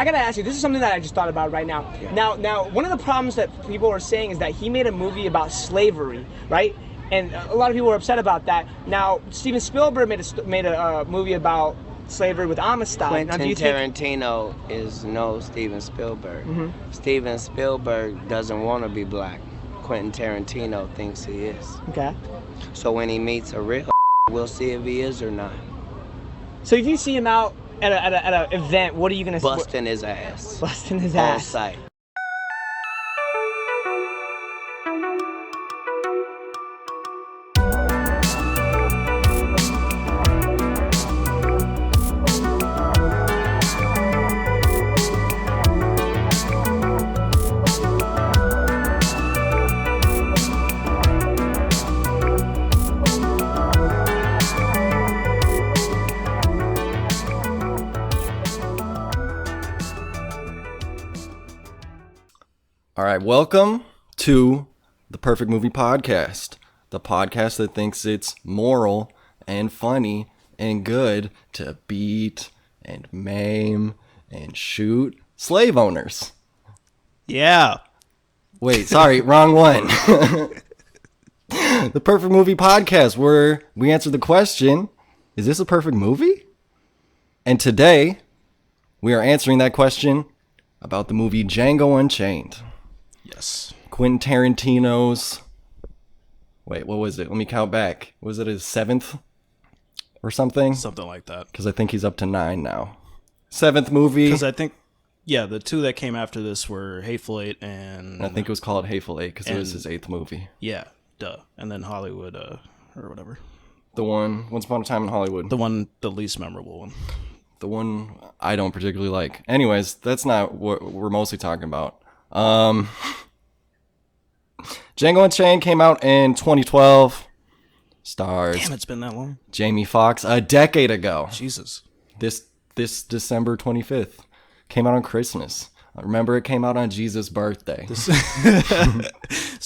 I gotta ask you. This is something that I just thought about right now. Yeah. Now, one of the problems that people are saying is that he made a movie about slavery, right? And a lot of people were upset about that. Now, Steven Spielberg made a movie about slavery with Amistad. Now, Quentin Tarantino is no Steven Spielberg. Steven Spielberg doesn't want to be black. Quentin Tarantino thinks he is. Okay. So when he meets a real, we'll see if he is or not. So if you see him out at an event, what are you gonna Busting his ass. Busting his On ass. sight. All right, welcome to the Perfect Movie Podcast, the podcast that thinks it's moral and funny and good to beat and maim and shoot slave owners. Yeah. Wait, sorry, wrong one. The Perfect Movie Podcast, where we answer the question, is this a perfect movie? And today, we are answering that question about the movie Django Unchained. Yes. Quentin Tarantino's... Wait, what was it? Let me count back. Was it his 7th or something? Something like that. Because I think he's up to 9 now. 7th movie. Because I think, yeah, the two that came after this were Hateful Eight and... I think it was called Hateful Eight because it was his 8th movie. Yeah, duh. And then Hollywood, or whatever. The one, Once Upon a Time in Hollywood. The least memorable one. The one I don't particularly like. Anyways, that's not what we're mostly talking about. Django Unchained came out in 2012. Stars. Damn, it's been that long. Jamie Foxx a decade ago. Jesus. This December 25th. Came out on Christmas. Remember, it came out on Jesus' birthday. It's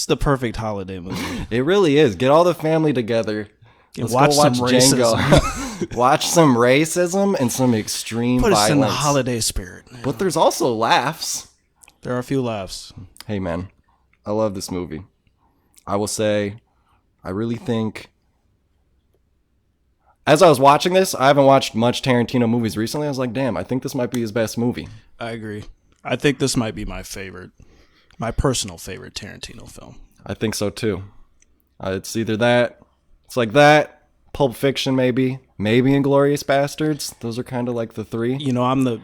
the perfect holiday movie. It really is. Get all the family together. Let's watch go watch some Django. racism. Watch some racism and some extreme Put violence. us in the holiday spirit. But there's also laughs. There are a few laughs. Hey, man. I love this movie. I will say, I really think... As I was watching this, I haven't watched much Tarantino movies recently. I was like, damn, I think this might be his best movie. I agree. I think this might be my personal favorite Tarantino film. I think so, too. It's either that, it's like that, Pulp Fiction maybe Inglourious Bastards. Those are kind of like the three. You know, I'm the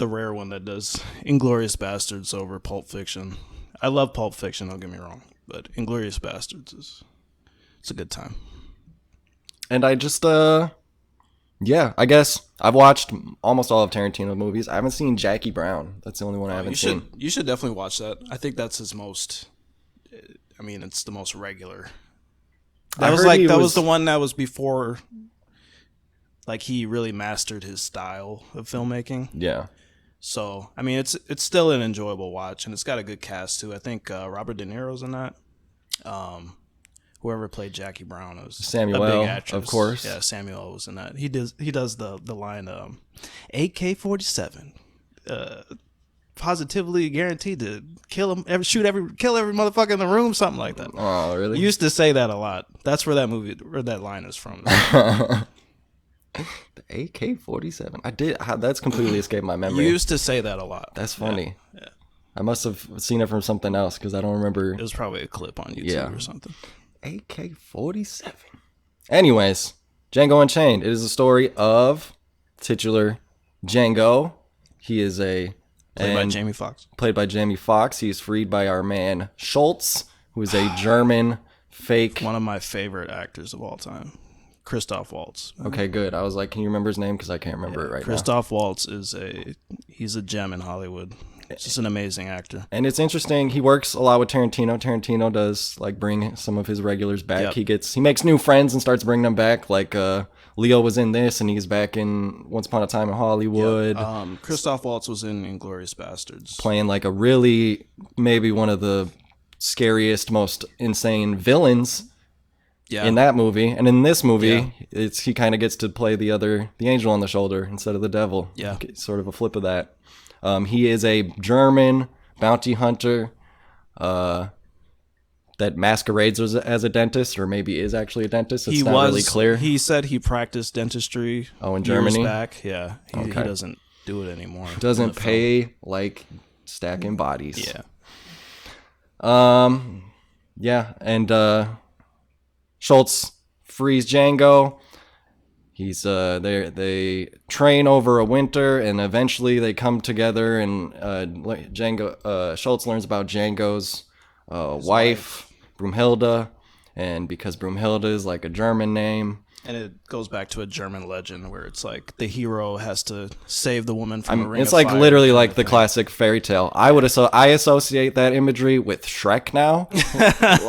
rare one that does Inglourious Bastards over Pulp Fiction. I love Pulp Fiction, don't get me wrong, but Inglourious Bastards it's a good time. And I just, I guess I've watched almost all of Tarantino's movies. I haven't seen Jackie Brown. That's the only one I haven't seen. You should definitely watch that. I think that's his most, it's the most regular. That was the one that was before, like, he really mastered his style of filmmaking. Yeah. So, it's still an enjoyable watch, and it's got a good cast, too. I think Robert De Niro's in that. Whoever played Jackie Brown was Samuel, a big actress. of course. Yeah, Samuel was in that. He does the line, AK-47, positively guaranteed to kill every motherfucker in the room, something like that. Oh, really? He used to say that a lot. That's where that line is from. The AK-47. That's completely escaped my memory. You used to say that a lot. That's funny. Yeah. I must have seen it from something else because I don't remember. It was probably a clip on YouTube or something. AK-47. Anyways, Django Unchained. It is a story of titular Django. He is played by Jamie Foxx. Played by Jamie Foxx. He is freed by our man Schultz, who is a German fake. One of my favorite actors of all time. Christoph Waltz. Okay, good. I was like, can you remember his name? Because I can't remember it right Christoph Waltz he's a gem in Hollywood. He's just an amazing actor. And it's interesting. He works a lot with Tarantino. Tarantino does like bring some of his regulars back. Yep. He makes new friends and starts bringing them back. Like Leo was in this, and he's back in Once Upon a Time in Hollywood. Yep. Christoph Waltz was in Inglourious Bastards, playing like a really maybe one of the scariest, most insane villains in that movie, and in this movie, he kind of gets to play the angel on the shoulder instead of the devil. Yeah, sort of a flip of that. He is a German bounty hunter that masquerades as a dentist, or maybe is actually a dentist. It's not really clear. He said he practiced dentistry. In Germany? Years back. Yeah, he doesn't do it anymore. Doesn't pay like stacking bodies. Yeah. Yeah, and Schultz frees Django. He's they train over a winter, and eventually they come together. And Schultz learns about Django's wife, Brumhilde, and because Brumhilde is like a German name. And it goes back to a German legend where it's like the hero has to save the woman from a ring It's of like fire literally like the classic fairy tale. I associate that imagery with Shrek now,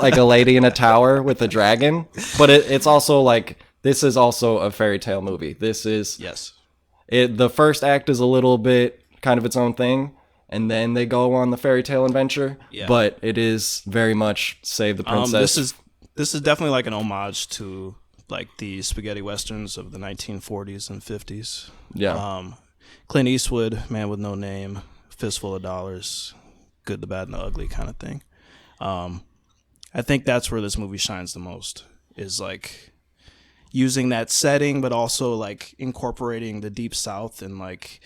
like a lady in a tower with a dragon. But it's also like, this is also a fairy tale movie. This is the first act is a little bit kind of its own thing, and then they go on the fairy tale adventure. Yeah. But it is very much Save the Princess. This is definitely like an homage to like the spaghetti westerns of the 1940s and 50s. Yeah. Clint Eastwood, Man with No Name, Fistful of Dollars, Good, the Bad, and the Ugly kind of thing. I think that's where this movie shines the most, is like using that setting, but also like incorporating the Deep South in like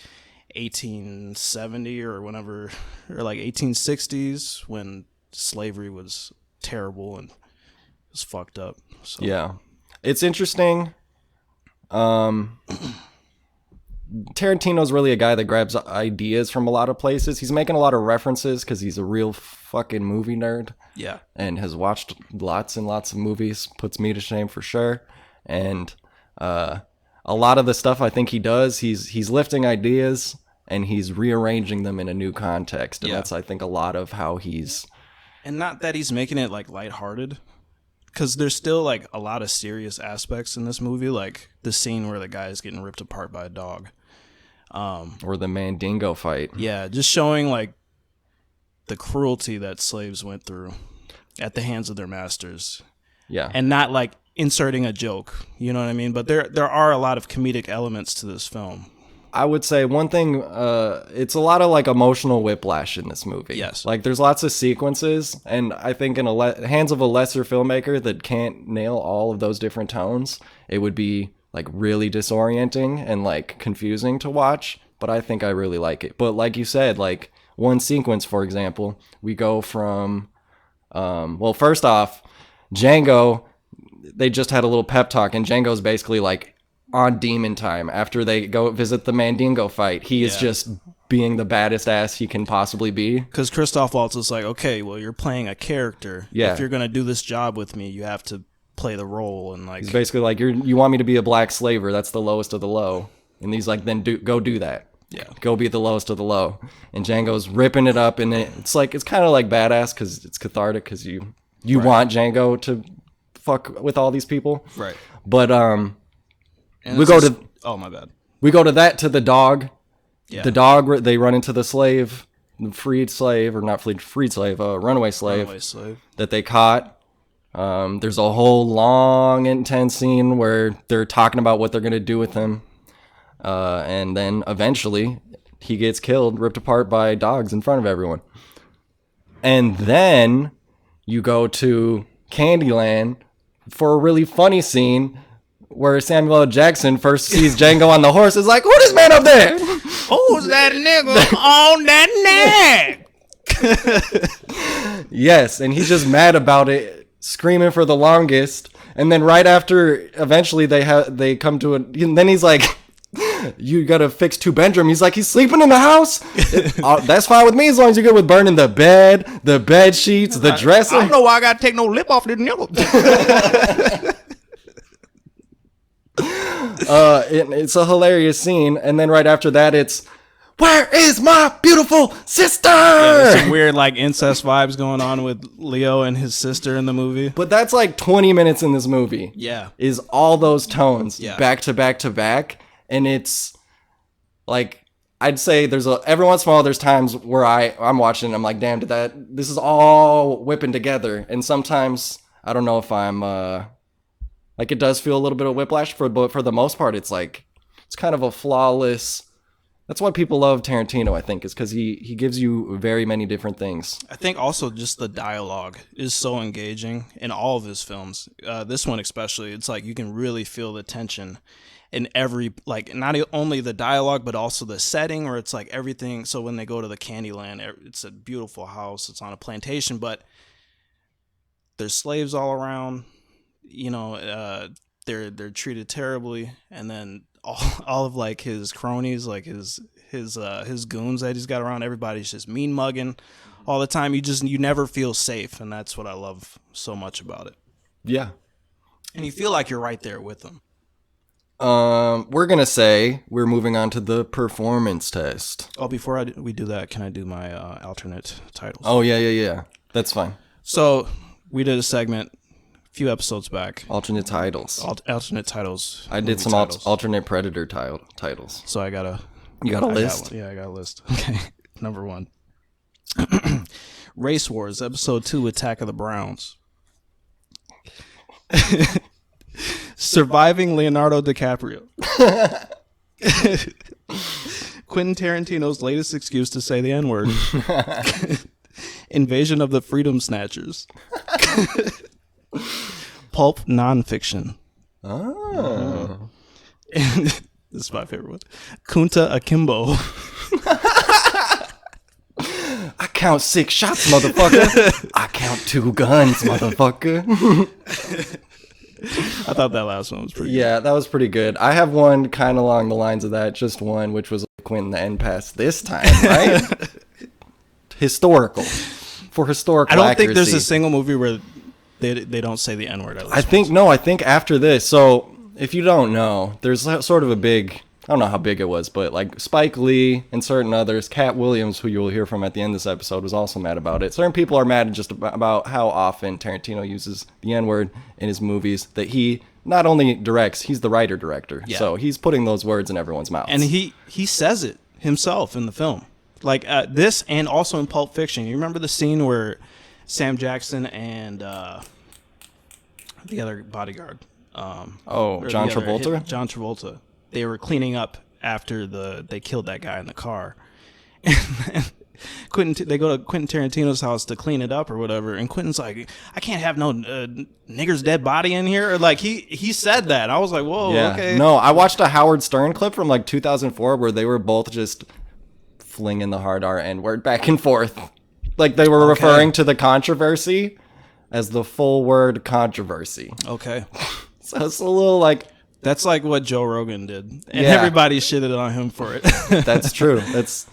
1870 or whenever, or like 1860s, when slavery was terrible and was fucked up. So. Yeah. It's interesting. Tarantino's really a guy that grabs ideas from a lot of places. He's making a lot of references because he's a real fucking movie nerd. Yeah. And has watched lots and lots of movies. Puts me to shame for sure. And a lot of the stuff I think he does, he's lifting ideas and he's rearranging them in a new context. And that's, I think, a lot of how he's... And not that he's making it like lighthearted. Because there's still like a lot of serious aspects in this movie, like the scene where the guy is getting ripped apart by a dog, or the Mandingo fight. Yeah, just showing like the cruelty that slaves went through at the hands of their masters. Yeah, and not like inserting a joke. You know what I mean? But there are a lot of comedic elements to this film. I would say one thing, it's a lot of like emotional whiplash in this movie. Yes. Like there's lots of sequences, and I think in hands of a lesser filmmaker that can't nail all of those different tones, it would be like really disorienting and like confusing to watch, but I think I really like it. But like you said, like one sequence, for example, we go from, well, first off, Django, they just had a little pep talk, and Django's basically like, on demon time after they go visit the Mandingo fight. He is just being the baddest ass he can possibly be. Because Christoph Waltz is like, okay, well, you're playing a character. Yeah. If you're going to do this job with me, you have to play the role. And like, he's basically like, you want me to be a black slaver. That's the lowest of the low. And he's like, then go do that. Yeah. Go be the lowest of the low. And Django's ripping it up. And it's like, it's kind of like badass because it's cathartic because you want Django to fuck with all these people. Right. But, and we go to... Oh, my bad. We go to the dog. Yeah. The dog, they run into the slave, the freed slave, or not freed slave, runaway slave. Runaway slave. That they caught. There's a whole long, intense scene where they're talking about what they're going to do with him. And then eventually he gets killed, ripped apart by dogs in front of everyone. And then you go to Candyland for a really funny scene where Samuel L. Jackson first sees Django on the horse, is like, who this man up there? Who's that nigga on that neck? Yes, and he's just mad about it, screaming for the longest. And then right after, eventually they come to it, and then he's like, you gotta fix two bedroom. He's like, he's sleeping in the house? That's fine with me as long as you're good with burning the bed sheets, the dresser. I don't know why I gotta take no lip off this nigga. It's a hilarious scene, and then right after that, it's, where is my beautiful sister? Yeah, there's some weird like incest vibes going on with Leo and his sister in the movie. But that's like 20 minutes in this movie. Yeah, is all those tones back to back to back, and it's like, I'd say there's every once in a while there's times where I'm watching and I'm like, damn, this is all whipping together, and sometimes I don't know if I'm Like, it does feel a little bit of whiplash, but for the most part, it's like, it's kind of a flawless. That's why people love Tarantino, I think, is because he gives you very many different things. I think also just the dialogue is so engaging in all of his films. This one especially, it's like you can really feel the tension in every, like, not only the dialogue, but also the setting, or it's like everything. So when they go to the Candyland, it's a beautiful house. It's on a plantation, but there's slaves all around. You know, they're treated terribly, and then all of like his cronies, like his goons that he's got around, everybody's just mean mugging all the time. You never feel safe, and that's what I love so much about it. Yeah, and you feel like you're right there with them. We're gonna say we're moving on to the performance test. Oh, before we do that, can I do my alternate titles? Oh yeah. That's fine. So we did a segment a few episodes back. Alternate titles. Alternate titles. I did some alternate Predator titles. So You got a list? I got a list. Okay. Number 1. Race Wars, Episode 2, Attack of the Browns. Surviving Leonardo DiCaprio. Quentin Tarantino's latest excuse to say the N-word. Invasion of the Freedom Snatchers. Pulp nonfiction. Oh. And this is my favorite one. Kunta Akimbo. I count 6 shots, motherfucker. I count 2 guns, motherfucker. I thought that last one was pretty good. That was pretty good. I have one kind of along the lines of that, just one, which was Quentin the End Pass this time, right? Historical. For historical I don't accuracy. think there's a single movie where they don't say the N-word. I think after this, so if you don't know, there's sort of a big, I don't know how big it was, but like Spike Lee and certain others, Katt Williams, who you will hear from at the end of this episode, was also mad about it. Certain people are mad just about how often Tarantino uses the N-word in his movies, that he not only directs, he's the writer-director. Yeah. So he's putting those words in everyone's mouths. And he says it himself in the film. Like this, and also in Pulp Fiction. You remember the scene where Sam Jackson and the other bodyguard. John Travolta? John Travolta. They were cleaning up after they killed that guy in the car. And they go to Quentin Tarantino's house to clean it up or whatever, and Quentin's like, I can't have no nigger's dead body in here. Or like he said that. I was like, whoa, yeah. Okay. No, I watched a Howard Stern clip from like 2004 where they were both just flinging the hard R N-word back and forth. Like they were referring to the controversy as the full word controversy. Okay. So it's a little like... That's like what Joe Rogan did. And everybody shitted on him for it. That's true. That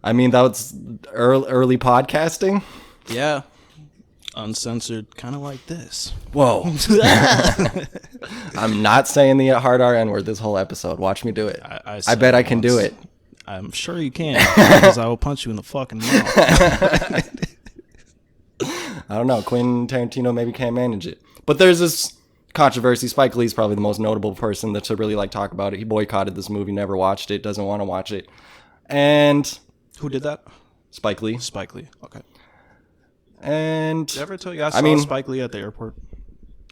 was early podcasting. Yeah. Uncensored, kind of like this. Whoa. I'm not saying the hard R N-word this whole episode. Watch me do it. I bet I can do it. I'm sure you can, because I will punch you in the fucking mouth. I don't know. Quentin Tarantino maybe can't manage it. But there's this controversy. Spike Lee's probably the most notable person that should really like talk about it. He boycotted this movie, never watched it, doesn't want to watch it. And who did that? Spike Lee. Spike Lee. Okay. And did I ever tell you I saw Spike Lee at the airport?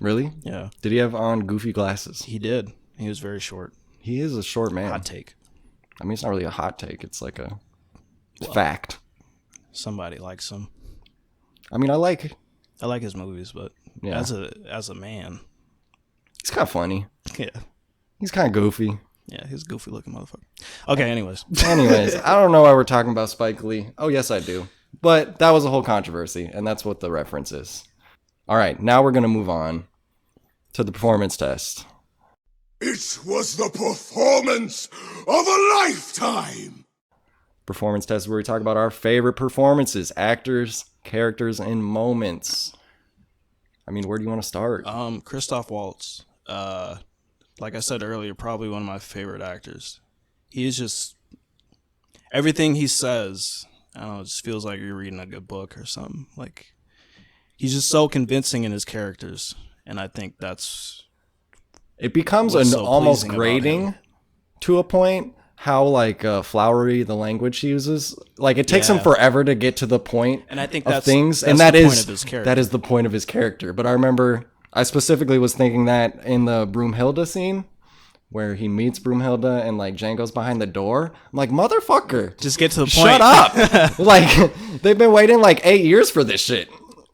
Really? Yeah. Did he have on goofy glasses? He did. He was very short. He is a short man. Hot take. I mean, it's not really a hot take. It's like a fact. Somebody likes him. I mean, I like his movies, but as a man, he's kind of funny. Yeah. He's kind of goofy. Yeah, he's a goofy looking motherfucker. Okay, anyways, I don't know why we're talking about Spike Lee. Oh, yes, I do. But that was a whole controversy, and that's what the reference is. All right, now we're going to move on to the performance test. It was the performance of a lifetime! Performance test is where we talk about our favorite performances, actors, characters, and moments. I mean, where do you want to start? Christoph Waltz. Like I said earlier, probably one of my favorite actors. He's just... everything he says, I don't know, it just feels like you're reading a good book or something. Like, he's just so convincing in his characters, and I think that's... It becomes almost grating to a point, how like flowery the language he uses. Like it takes him forever to get to the point and I think of that's things. That's and that is the point of his character. That is the point of his character. But I remember I specifically was thinking that in the Broomhilda scene where he meets Broomhilda and like Django's behind the door. I'm like, motherfucker, Just get to the point. shut up. Like, they've been waiting like 8 years for this shit.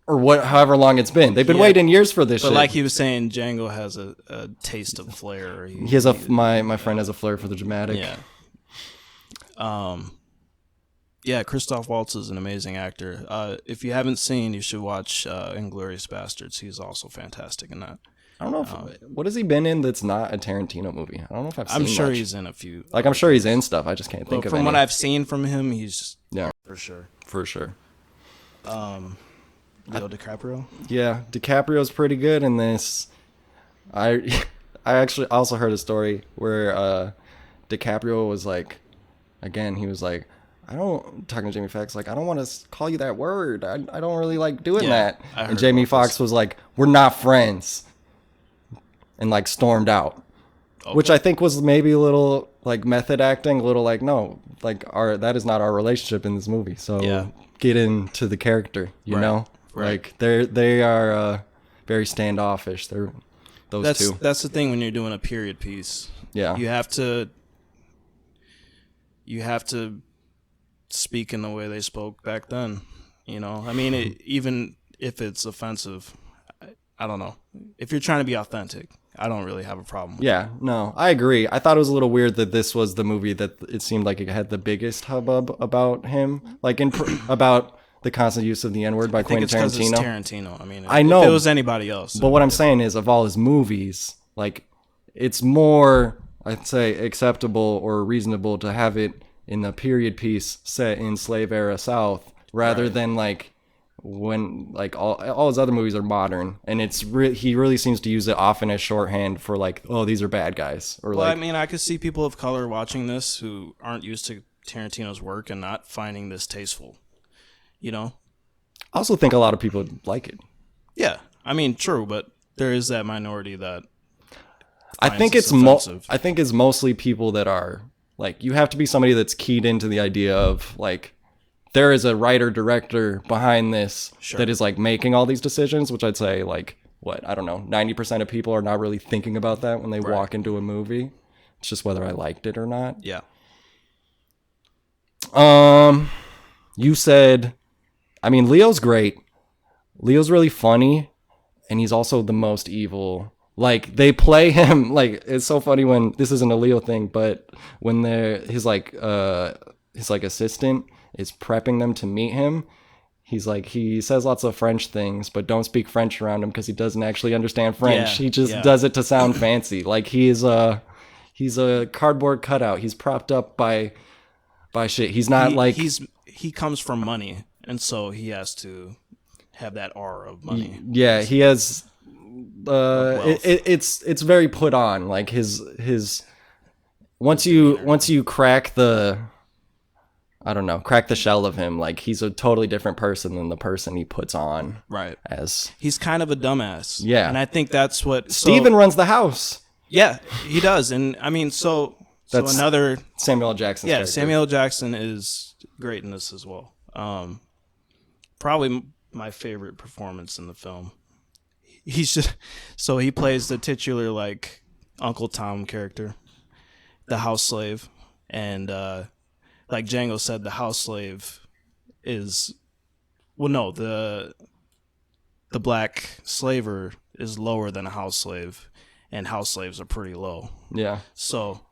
Or however long it's been. They've been waiting years for this shit. But like he was saying, Django has a taste of flair. He has my friend has a flair for the dramatic. Yeah. Yeah, Christoph Waltz is an amazing actor. If you haven't seen, you should watch Inglourious Bastards. He's also fantastic in that. I don't know if what has he been in that's not a Tarantino movie. I don't know if I've seen. I'm sure much. he's in a few. Like I'm sure he's in stuff. I just can't think of from any. what I've seen from him, he's for sure. For sure. Leo DiCaprio. Yeah, DiCaprio's pretty good in this. I actually also heard a story where DiCaprio was like, again, he was like, talking to Jamie Foxx, like, I don't want to call you that word. I don't really like doing that. And Jamie Foxx was like, we're not friends. And like stormed out. Okay. Which I think was maybe a little like method acting, a little like, no, like that is not our relationship in this movie. So get into the character, you know? Right. Like they are very standoffish. They're those two. That's the thing when you're doing a period piece. Yeah. You have to speak in the way they spoke back then. You know, I mean, even if it's offensive, I don't know. If you're trying to be authentic, I don't really have a problem with Yeah, no, I agree. I thought it was a little weird that this was the movie that it seemed like it had the biggest hubbub about him, like about the constant use of the N-word by Quentin Tarantino. It's Tarantino. I mean, I know, if it was anybody else. But what I'm saying is, of all his movies, like, it's more, I'd say, acceptable or reasonable to have it in the period piece set in slave era South rather than like when like all his other movies are modern, and it's he really seems to use it often as shorthand for like, oh, these are bad guys. Or I mean, I could see people of color watching this who aren't used to Tarantino's work and not finding this tasteful. You know, I also think a lot of people like it. Yeah, I mean, true, but there is that minority that I think it's mostly people that are like, you have to be somebody that's keyed into the idea of like, there is a writer director behind this that is like making all these decisions, which I'd say like, what, I don't know, 90% of people are not really thinking about that when they walk into a movie. It's just whether I liked it or not. Yeah. You said, I mean, Leo's great. Leo's really funny, and he's also the most evil. Like, they play him, like, it's so funny when, this isn't a Leo thing, but when his assistant is prepping them to meet him, he's like, he says lots of French things, but don't speak French around him because he doesn't actually understand French. He just does it to sound fancy. Like, he's a cardboard cutout. He's propped up by shit. He's not he comes from money, and so he has to have that aura of money. Yeah, he has it's very put on. Like his once you crack the shell of him, like he's a totally different person than the person he puts on. Right. As he's kind of a dumbass. Yeah. And I think that's what Steven runs the house. Yeah, he does. And I mean, so another Samuel L. Jackson's character. Samuel L. Jackson is great in this as well. Probably my favorite performance in the film. He's just he plays the titular like Uncle Tom character, the house slave, and like Django said, the house slave is the black slaver is lower than a house slave, and house slaves are pretty low. Yeah. So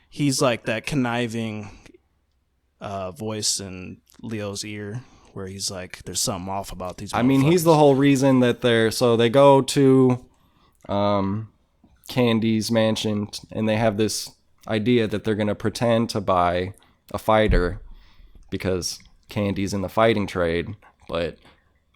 he's like that conniving voice in Leo's ear, where he's like, there's something off about these. I mean, he's the whole reason that they go to Candy's mansion, and they have this idea that they're going to pretend to buy a fighter because Candy's in the fighting trade, but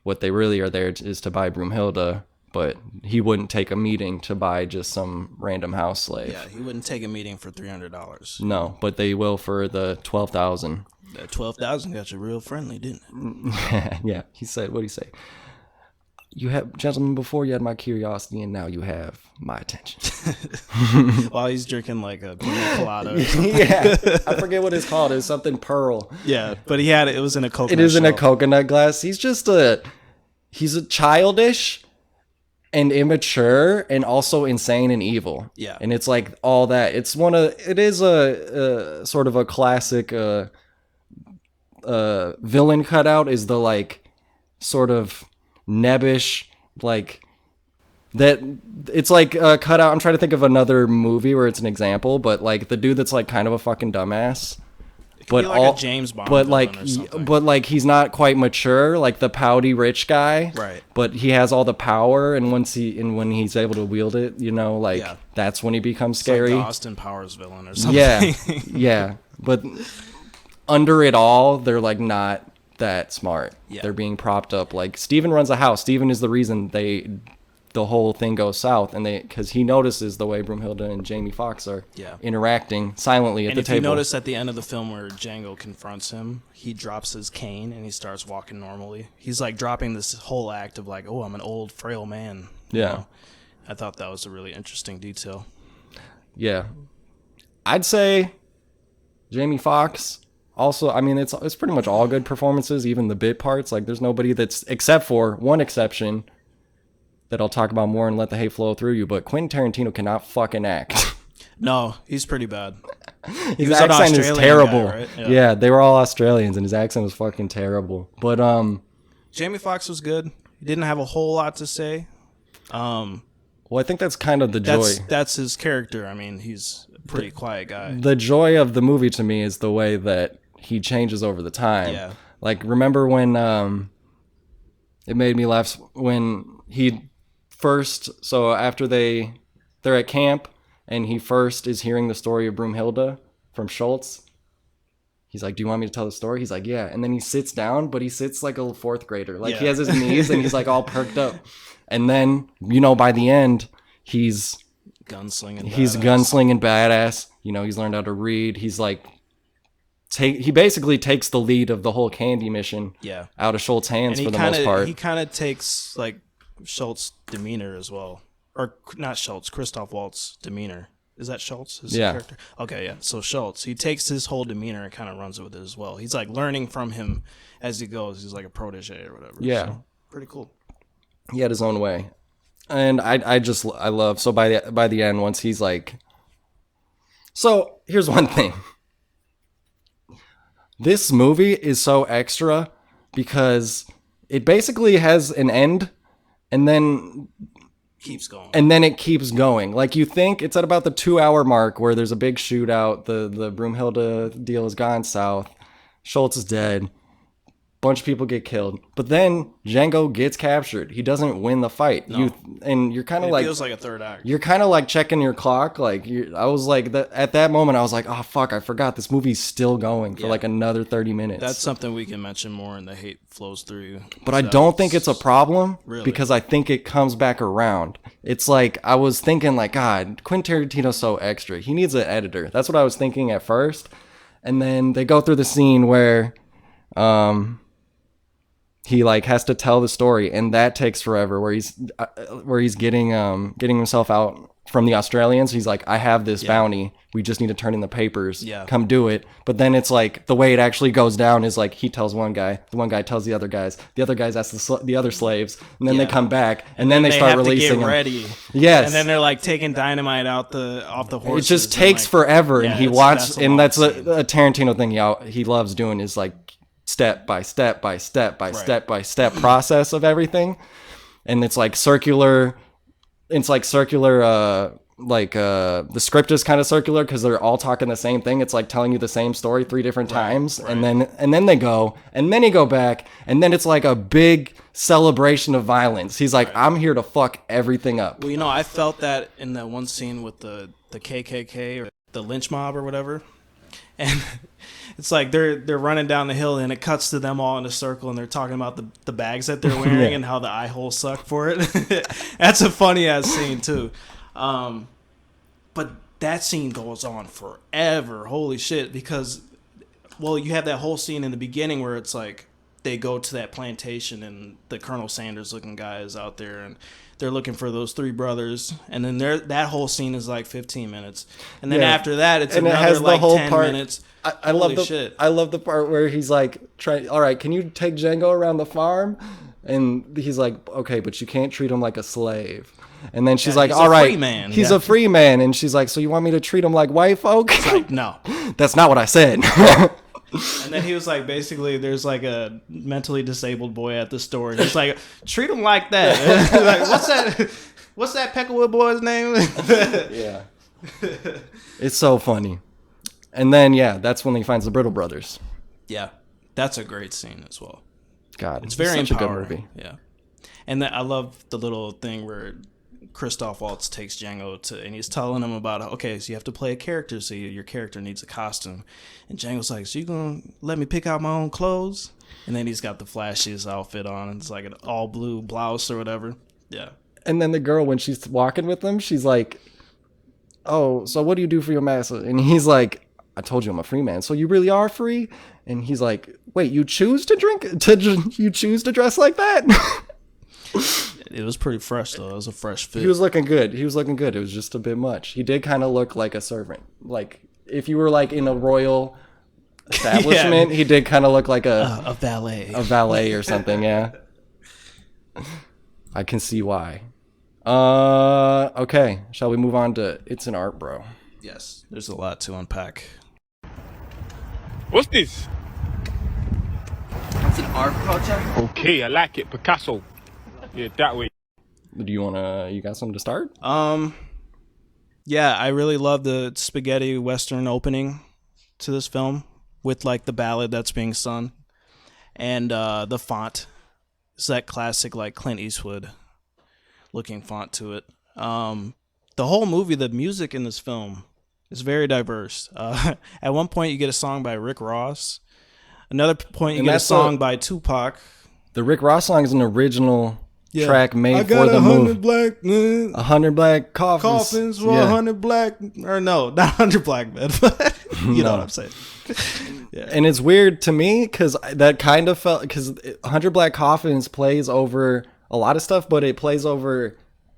what they really are there is to buy Broomhilda. But he wouldn't take a meeting to buy just some random house slave. Yeah, he wouldn't take a meeting for $300. No, but they will for the $12,000. That $12,000 got you real friendly, didn't it? Yeah, he said, what'd he say? You have, gentlemen, before you had my curiosity, and now you have my attention. While he's drinking like a pina colada. Or something. Yeah, I forget what it's called. It's something pearl. Yeah, but it was in a coconut. It is in a coconut glass. He's a childish, and immature and also insane and evil. Yeah. And it's like all that. It is a sort of a classic villain cutout is the like sort of nebbish like that. It's like a cutout. I'm trying to think of another movie where it's an example, but like the dude that's like kind of a fucking dumbass. But like a James Bond but like he's not quite mature, like the pouty rich guy. Right. But he has all the power, and when he's able to wield it, that's when he becomes scary. It's like the Austin Powers villain or something. Yeah, yeah. But under it all, they're like not that smart. Yeah. They're being propped up. Like Steven runs a house. Steven is the reason the whole thing goes south, and because he notices the way Broomhilda and Jamie Foxx are interacting silently at the table. And if you notice at the end of the film where Django confronts him, he drops his cane and he starts walking normally. He's like dropping this whole act of like, oh, I'm an old frail man. Yeah. I thought that was a really interesting detail. Yeah. I'd say Jamie Foxx also, I mean, it's pretty much all good performances, even the bit parts. Like there's nobody that's, except for one exception that I'll talk about more and let the hate flow through you, but Quentin Tarantino cannot fucking act. No, he's pretty bad. His accent is terrible. Guy, right? Yeah, they were all Australians, and his accent was fucking terrible. But Jamie Foxx was good. He didn't have a whole lot to say. Well, I think that's kind of the joy. That's his character. I mean, he's a pretty quiet guy. The joy of the movie to me is the way that he changes over the time. Yeah. Like, remember when it made me laugh when he first, so after they're at camp and he first is hearing the story of Broomhilda from Schultz. He's like, do you want me to tell the story? He's like, yeah. And then he sits down, but he sits like a fourth grader. Like he has his knees and he's like all perked up. And then, by the end, he's gunslinging badass. He's learned how to read. He's like, he basically takes the lead of the whole candy mission out of Schultz's hands for the most part. He kind of takes like Schultz's demeanor as well. Or not Schultz, Christoph Waltz's demeanor. Is that Schultz? His character? Okay, yeah. So Schultz, he takes his whole demeanor and kind of runs with it as well. He's like learning from him as he goes. He's like a protege or whatever. Yeah. So, pretty cool. He had his own way. And I love, so by the end, once he's like, so here's one thing. This movie is so extra because it basically has an end and then keeps going. And then it keeps going. Like you think it's at about the 2-hour mark where there's a big shootout. The Broomhilda deal has gone south. Schultz is dead. Bunch of people get killed. But then Django gets captured. He doesn't win the fight. No. You're kind of like... It feels like a third act. You're kind of like checking your clock. I was like, at that moment, I was like, oh, fuck, I forgot. This movie's still going for like another 30 minutes. That's something we can mention more and the hate flows through you. But I don't think it's a problem. Really? Because I think it comes back around. It's like, I was thinking like, God, Quentin Tarantino's so extra. He needs an editor. That's what I was thinking at first. And then they go through the scene where... he like has to tell the story, and that takes forever. Where he's getting himself out from the Australians. He's like, I have this bounty. We just need to turn in the papers. Yeah. Come do it. But then it's like the way it actually goes down is like he tells one guy, the one guy tells the other guys ask the other slaves, and then they come back, and then they start releasing them. Ready. Yes. And then they're like taking dynamite off the horses. It just takes forever, and he watches, and that's a Tarantino thing he loves doing is like step by step by step by step by step process of everything. And it's like circular. The script is kind of circular because they're all talking the same thing. It's like telling you the same story 3 different times. Right. And then they go, and then he go back, and then it's like a big celebration of violence. He's like, I'm here to fuck everything up. Well, I felt that in that one scene with the KKK or the lynch mob or whatever. And it's like they're running down the hill, and it cuts to them all in a circle, and they're talking about the bags that they're wearing and how the eye holes suck for it. That's a funny ass scene too. But that scene goes on forever. Holy shit! Because you have that whole scene in the beginning where it's like they go to that plantation, and the Colonel Sanders looking guy is out there, and they're looking for those 3 brothers, and then that whole scene is like 15 minutes, and then after that it's and another like 10 minutes. I love the part where he's like, all right, can you take Django around the farm? And he's like, okay, but you can't treat him like a slave. And then she's Yeah, like, he's all a right, free man. he's Yeah. a free man. And she's like, so you want me to treat him like white folk? It's like, no. That's not what I said. And then he was like, basically, there's like a mentally disabled boy at the store. And he's like, treat him like that. Like, what's that Peckerwood boy's name? Yeah. It's so funny. And then, yeah, that's when he finds the Brittle Brothers. Yeah. That's a great scene as well. God, It's very such a good empowering. movie. Yeah. And then I love the little thing where Christoph Waltz takes Django and he's telling him about, okay, so you have to play a character, so your character needs a costume. And Django's like, so you gonna let me pick out my own clothes? And then he's got the flashiest outfit on, and it's like an all blue blouse or whatever. Yeah. And then the girl, when she's walking with him, she's like, oh, so what do you do for your master? And he's like, I told you I'm a free man. So you really are free? And he's like, wait, you choose to you choose to dress like that? It was pretty fresh, though. It was a fresh fit. He was looking good. It was just a bit much. He did kind of look like a servant. Like, if you were, like, in a royal establishment, he did kind of look like a valet. A valet or something, yeah. I can see why. Okay. Shall we move on to It's an Art, Bro? Yes. There's a lot to unpack. What's this? It's an art project. Okay, I like it. Picasso. Yeah, that way. Do you you got something to start? Yeah, I really love the spaghetti western opening to this film with like the ballad that's being sung, and the font. It's that classic like Clint Eastwood looking font to it. The whole movie, the music in this film is very diverse. At one point, you get a song by Rick Ross. Another point, you get a song by Tupac. The Rick Ross song is an original track made for the movie. 100 black coffins for 100 black, or no, not 100 black men, but you know what I'm saying. Yeah. And it's weird to me because that kind of felt, because 100 black coffins plays over a lot of stuff, but it plays over,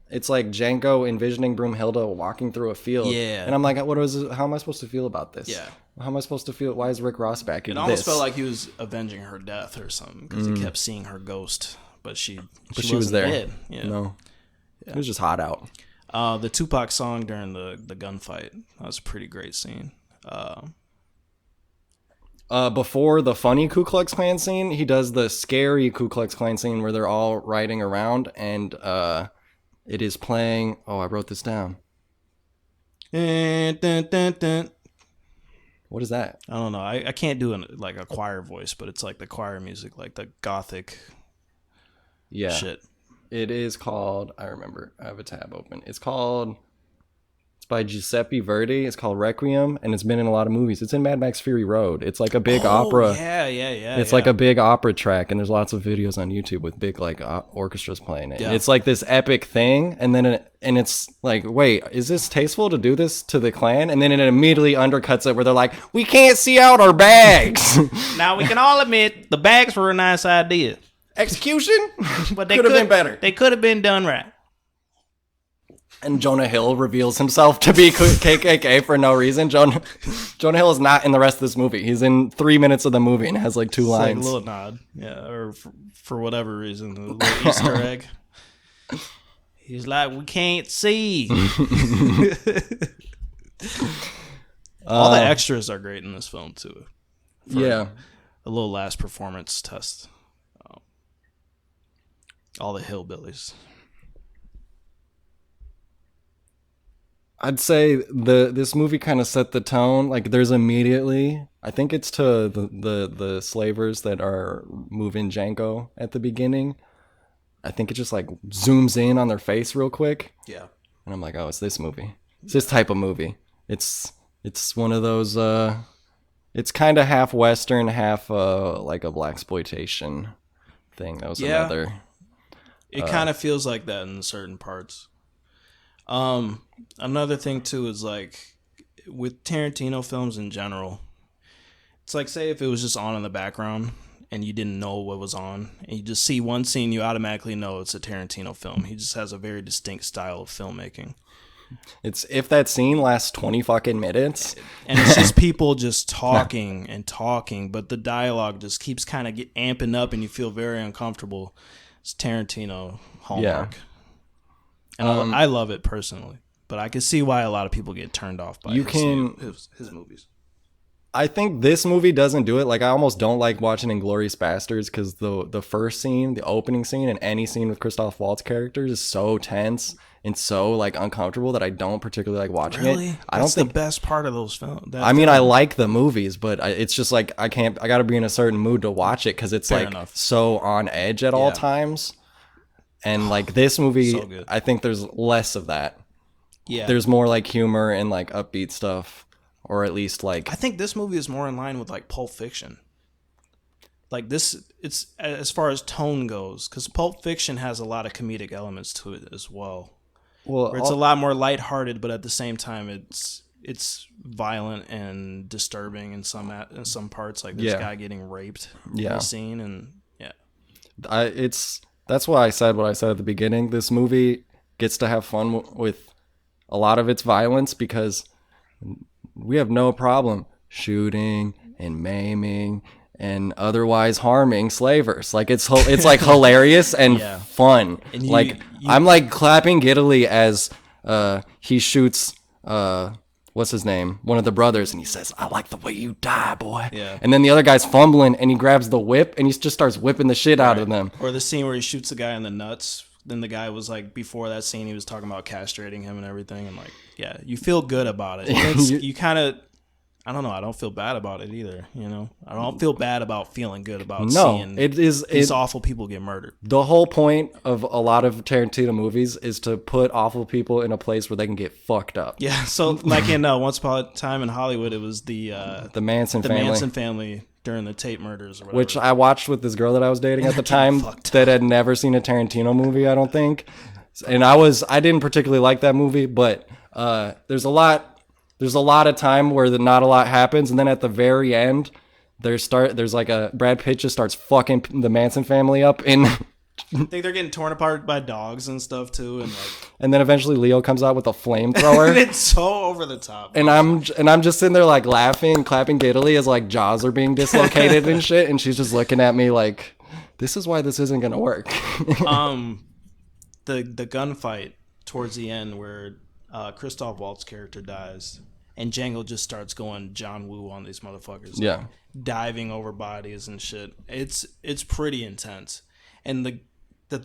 it's like Django envisioning Broomhilda walking through a field. Yeah. And I'm like, how am I supposed to feel about this? Yeah. How am I supposed to feel? Why is Rick Ross back in It this? almost felt like he was avenging her death or something because he kept seeing her ghost, but she was there. Dead. Yeah. No. Yeah. It was just hot out. The Tupac song during the gunfight, that was a pretty great scene. Before the funny Ku Klux Klan scene, he does the scary Ku Klux Klan scene where they're all riding around, and it is playing. Oh, I wrote this down. What is that? I don't know. I can't do like a choir voice, but it's like the choir music, like the gothic shit. It is called, I remember, I have a tab open. It's by Giuseppe Verdi. It's called Requiem, and it's been in a lot of movies. It's in Mad Max Fury Road. It's like a big opera. Yeah. It's like a big opera track, and there's lots of videos on YouTube with big like orchestras playing it. Yeah. It's like this epic thing, and then it's like, wait, is this tasteful to do this to the Klan? And then it immediately undercuts it where they're like, we can't see out our bags. Now we can all admit the bags were a nice idea. Execution, But they could have been better. They could have been done right. And Jonah Hill reveals himself to be KKK for no reason. Jonah Hill is not in the rest of this movie. He's in 3 minutes of the movie and has like two lines. Like a little nod, yeah, or for whatever reason, a little Easter egg. He's like, we can't see. All the extras are great in this film too. Yeah, a little last performance test. All the hillbillies. I'd say this movie kind of set the tone. Like, there's immediately, I think it's to the slavers that are moving Django at the beginning. I think it just like zooms in on their face real quick. Yeah, and I'm like, oh, it's this movie. It's this type of movie. It's one of those. It's kind of half Western, half like a blaxploitation thing. That was another. It kind of feels like that in certain parts. Another thing too is like with Tarantino films in general, it's like, say if it was just on in the background and you didn't know what was on and you just see one scene, you automatically know it's a Tarantino film. He just has a very distinct style of filmmaking. It's if that scene lasts 20 fucking minutes and it's just people just talking and talking, but the dialogue just keeps kind of amping up and you feel very uncomfortable. It's Tarantino hallmark. Yeah. And I love it personally, but I can see why a lot of people get turned off by his movies. I think this movie doesn't do it. Like, I almost don't like watching Inglourious Basterds because the first scene, the opening scene, and any scene with Christoph Waltz characters is so tense and so like uncomfortable that I don't particularly like watching it. I don't think the best part of those films. I mean, I like the movies, but it's just like I got to be in a certain mood to watch it because it's Fair like enough. so on edge at all times. And like this movie, So good. I think there's less of that. Yeah, There's more like humor and like upbeat stuff. Or at least like I think this movie is more in line with like Pulp Fiction. Like this, it's as far as tone goes, because Pulp Fiction has a lot of comedic elements to it as well. Well, where it's a lot more lighthearted, but at the same time, it's violent and disturbing in some parts. Like this guy getting raped in the scene, and that's why I said what I said at the beginning. This movie gets to have fun with a lot of its violence because we have no problem shooting and maiming and otherwise harming slavers. Like it's like hilarious and fun. And I'm like clapping giddily as he shoots what's his name? One of the brothers, and he says, "I like the way you die, boy." Yeah. And then the other guy's fumbling and he grabs the whip and he just starts whipping the shit out of them. Or the scene where he shoots the guy in the nuts. Then the guy was like, before that scene, he was talking about castrating him and everything. And like, yeah, you feel good about it. You kind of, I don't know. I don't feel bad about it either. You know, I don't feel bad about feeling good about seeing these awful people get murdered. The whole point of a lot of Tarantino movies is to put awful people in a place where they can get fucked up. Yeah. So like in Once Upon a Time in Hollywood, it was the Manson family. Manson family during the Tate murders or whatever. Which I watched with this girl that I was dating at the time that had never seen a Tarantino movie, I don't think. And I didn't particularly like that movie, but there's a lot of time where not a lot happens, and then at the very end there's like a Brad Pitt just starts fucking the Manson family up in I think they're getting torn apart by dogs and stuff too, and then eventually Leo comes out with a flamethrower. And it's so over the top. And I'm just sitting there like laughing and clapping giddily as like jaws are being dislocated and shit, and she's just looking at me like, this is why this isn't gonna work. The gunfight towards the end where Christoph Waltz's character dies and Django just starts going John Woo on these motherfuckers. Yeah. Like, diving over bodies and shit. It's pretty intense. And the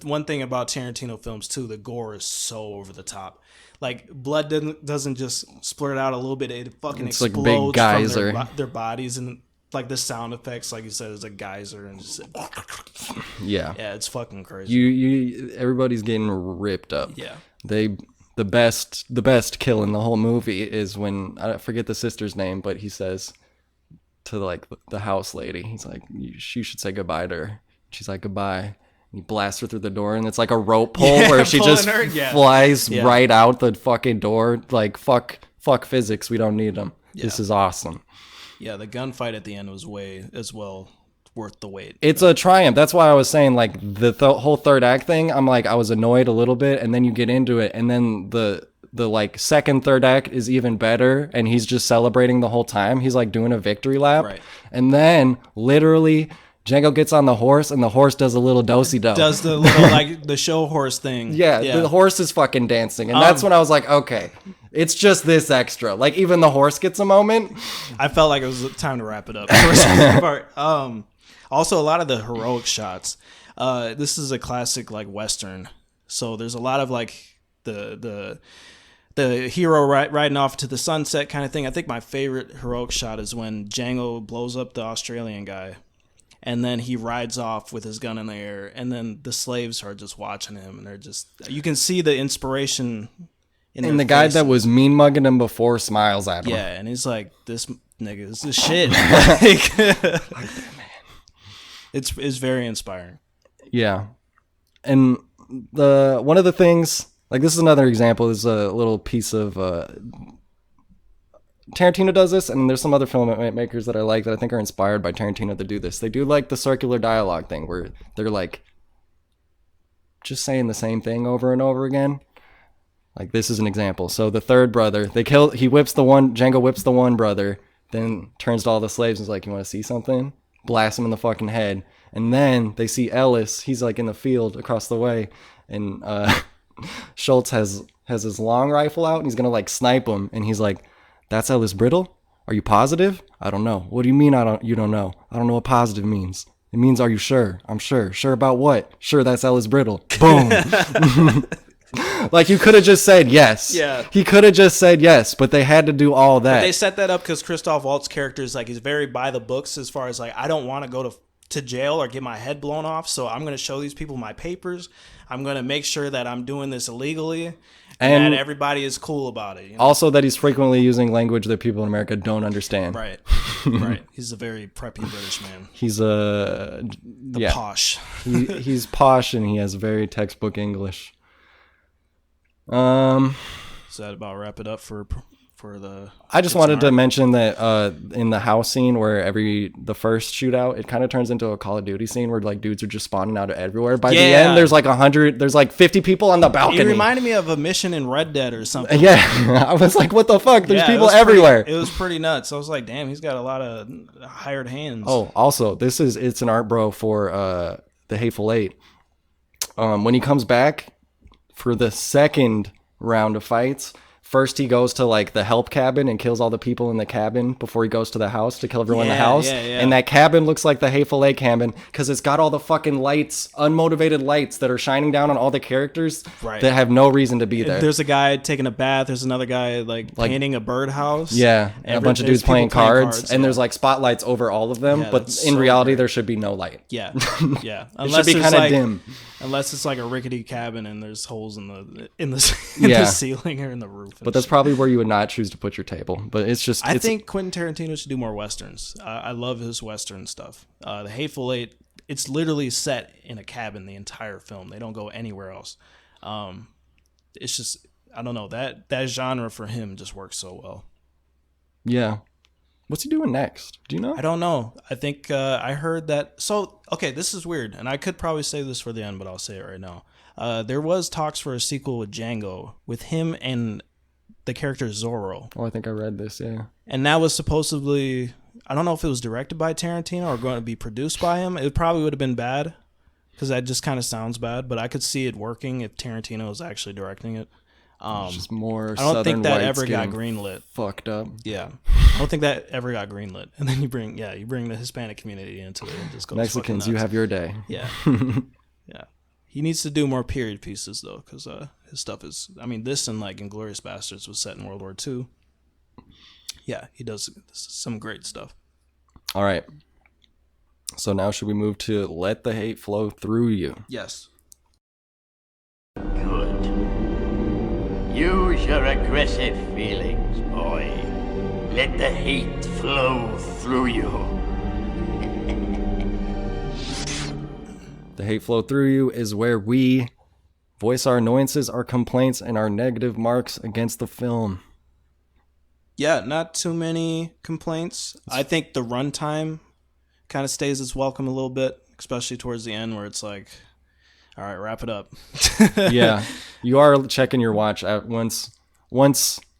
one thing about Tarantino films too, the gore is so over the top. Like blood doesn't just splurt out a little bit; it fucking explodes like big geyser from their bodies, and like the sound effects, like you said, is a geyser, and just yeah, it's fucking crazy. Everybody's getting ripped up. Yeah, the best kill in the whole movie is when I forget the sister's name, but he says to like the house lady, he's like, "You should say goodbye to her." She's like, "Goodbye." He blasts her through the door, and it's like a rope pull where she just flies right out the fucking door. Like, fuck physics. We don't need them. Yeah. This is awesome. Yeah, the gunfight at the end was way as well worth the wait. It's a triumph. That's why I was saying, like, the whole third act thing, I'm like, I was annoyed a little bit, and then you get into it, and then the like second, third act is even better, and he's just celebrating the whole time. He's like doing a victory lap. Right. And then literally Django gets on the horse, and the horse does a little do-si-do. Does the little, like, the show horse thing. Yeah, the horse is fucking dancing. And that's when I was like, okay, it's just this extra. Like, even the horse gets a moment. I felt like it was time to wrap it up. Also, a lot of the heroic shots. This is a classic, like, Western. So there's a lot of, like, the hero riding off to the sunset kind of thing. I think my favorite heroic shot is when Django blows up the Australian guy. And then he rides off with his gun in the air, and then the slaves are just watching him, and they're just, you can see the inspiration in their And the guy that was mean mugging him before smiles at him. Yeah, and he's like, this nigga is the shit. Like that, man. It's very inspiring. Yeah. And one of the things, like, this is another example, is a little piece of Tarantino does this, and there's some other filmmakers that I like that I think are inspired by Tarantino to do this. They do like the circular dialogue thing where they're like just saying the same thing over and over again. Like, this is an example. So the third brother, Django whips the one brother, then turns to all the slaves and is like, "You want to see something?" Blasts him in the fucking head. And then they see Ellis. He's like in the field across the way, and Schultz has his long rifle out, and he's gonna like snipe him. And he's like, "That's Ellis Brittle? Are you positive?" "I don't know." "What do you mean you don't know?" "I don't know what positive means." "It means, are you sure?" "I'm sure." "Sure about what?" "Sure, that's Ellis Brittle." Boom. Like, you could have just said yes. Yeah. He could have just said yes, but they had to do all that. But they set that up because Christoph Waltz's character is like, he's very by the books as far as like, I don't want to go to jail or get my head blown off, so I'm going to show these people my papers. I'm going to make sure that I'm doing this illegally and that everybody is cool about it. You know? Also that he's frequently using language that people in America don't understand. Right. Right. He's a very preppy British man. He's posh. He's posh, and he has very textbook English. Does that about wrap it up for the... I just wanted to mention that in the house scene where the first shootout, it kind of turns into a Call of Duty scene where like dudes are just spawning out of everywhere. By the end, there's like 50 people on the balcony. It reminded me of a mission in Red Dead or something. Yeah, I was like, what the fuck? There's people everywhere. It was pretty nuts. I was like, damn, he's got a lot of hired hands. Oh, also, it's an art bro for the Hateful Eight. When he comes back for the second round of fights, first he goes to like the help cabin and kills all the people in the cabin before he goes to the house to kill everyone in the house. And that cabin looks like the Hateful Eight cabin because it's got all the fucking lights, unmotivated lights that are shining down on all the characters that have no reason to be there. There's a guy taking a bath. There's another guy like painting a birdhouse. Yeah, a bunch of dudes playing cards. And there's like spotlights over all of them, but in reality there should be no light. Yeah, yeah. It should be kind of dim. Unless it's like a rickety cabin and there's holes in the ceiling or in the roof. But that's probably where you would not choose to put your table. But it's just... I think Quentin Tarantino should do more Westerns. I love his Western stuff. The Hateful Eight, it's literally set in a cabin the entire film. They don't go anywhere else. It's just... I don't know. That genre for him just works so well. Yeah. What's he doing next? Do you know? I don't know. I think I heard that... So, okay, this is weird. And I could probably say this for the end, but I'll say it right now. There was talks for a sequel with Django, with him and the character Zorro. Oh, I think I read this, yeah. And that was supposedly... I don't know if it was directed by Tarantino or going to be produced by him. It probably would have been bad, because that just kind of sounds bad. But I could see it working if Tarantino was actually directing it. Just more. I don't think that ever got greenlit. Fucked up. Yeah, I don't think that ever got greenlit. And then you bring the Hispanic community into it and just go Mexicans. You have your day. Yeah, yeah. He needs to do more period pieces though, because his stuff is. I mean, this and like Inglourious Basterds was set in World War II. Yeah, he does some great stuff. All right. So now should we move to Let the Hate Flow Through You? Yes. Good. Use your aggressive feelings, boy. Let the hate flow through you. The Hate Flow Through You is where we voice our annoyances, our complaints, and our negative marks against the film. Yeah, not too many complaints. I think the runtime kind of stays its welcome a little bit, especially towards the end where it's like, all right, wrap it up. Yeah, you are checking your watch at once